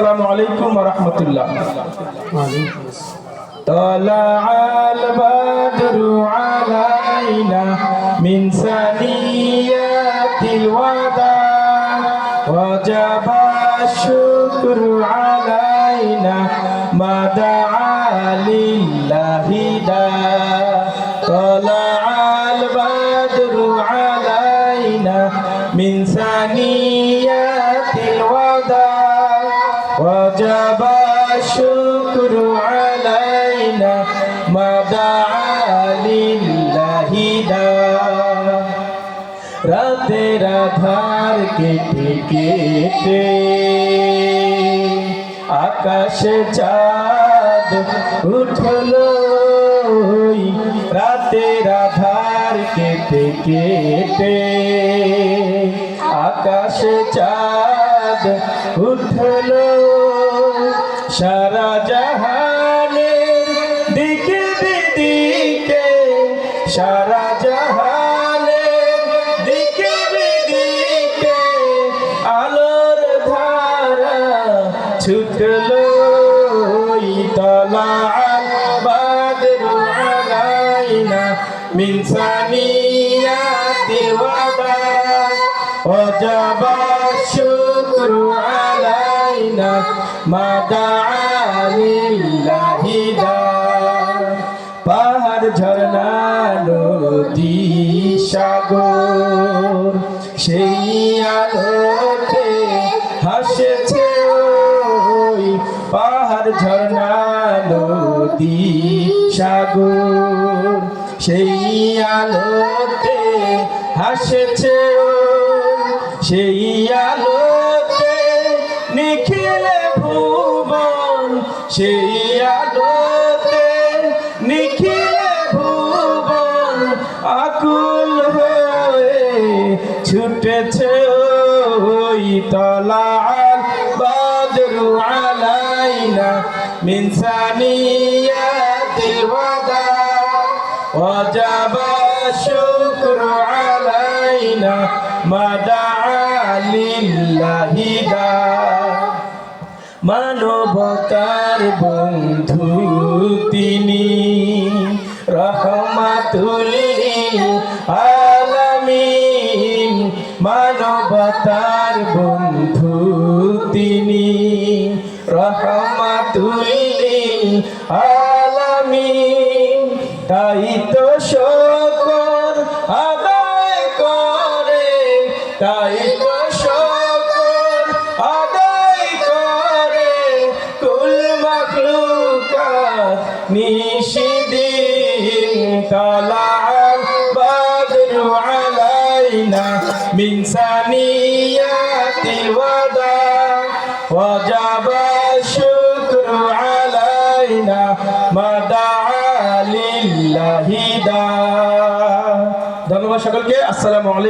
আসসালামু আলাইকুম ওয়া রাহমাতুল্লাহ। তালাআল বাদরু আলাইনা মিন সানিয়াতিল ওয়াদা ওয়াজাবা শুকরু আলাইনা মা দাআ লিল্লাহি দা। তালাআল বাদরু আলাইনা মিন সানিয়াতিল ওয়াদা ওয়াজাবা শুকরু আলাইনা মা দাআ লিল্লাহি দা। রাতের আধার কেটে কেটে আকাশে চাঁদ উঠলো, রাতের আধার কেটে কেটে আকাশে চাঁদ উঠলো। সারা জাহানের দিকে বিদিকে, সারা জাহানের দিকে বিদিকে আলোর ধারা ছুটলো। তালাআল বাদরু আলাইনা মিন সানিয়াতিল ওয়াদা ওয়াজাবা শুকরু আলাইনা মা দাআ লিল্লাহি দা। পাহাড় ঝরনা নদী সাগর সেই আলোতে হাসছে ওই। পাহাড় ঝরনা নদী সাগর সেই আলোতে হাসছে ওই। সেই আলোতে নিখিলে ভুবন, সেই আলোতে নিখিলে ভুবন আকুল হয়ে ছুটেছে ওই। তালাআল বাদরু আলাইনা মিন সানিয়াতিল ওয়াদা ওয়াজাবা শুকরু আলাইনা মা দাআ লিল্লাহি দা। মানবতার বন্ধু তিনি, রহমাতুল লিল আলামিন। মানবতার বন্ধু তিনি, রহমাতুল লিল আলামিন। তাই তো শুকর আদায় করে, তাই তো শুকর আদায় করে কুল মাখলুকাত নিশিদিন। তালাআল বাদরু আলাইনা মিন সানিয়াতিল ওয়াদা ওয়াজাবা শুকরু আলাইনা মা দাআ লিল্লাহি দা। ধন্যবাদ সকলকে। আসসালামু আলাইকুম।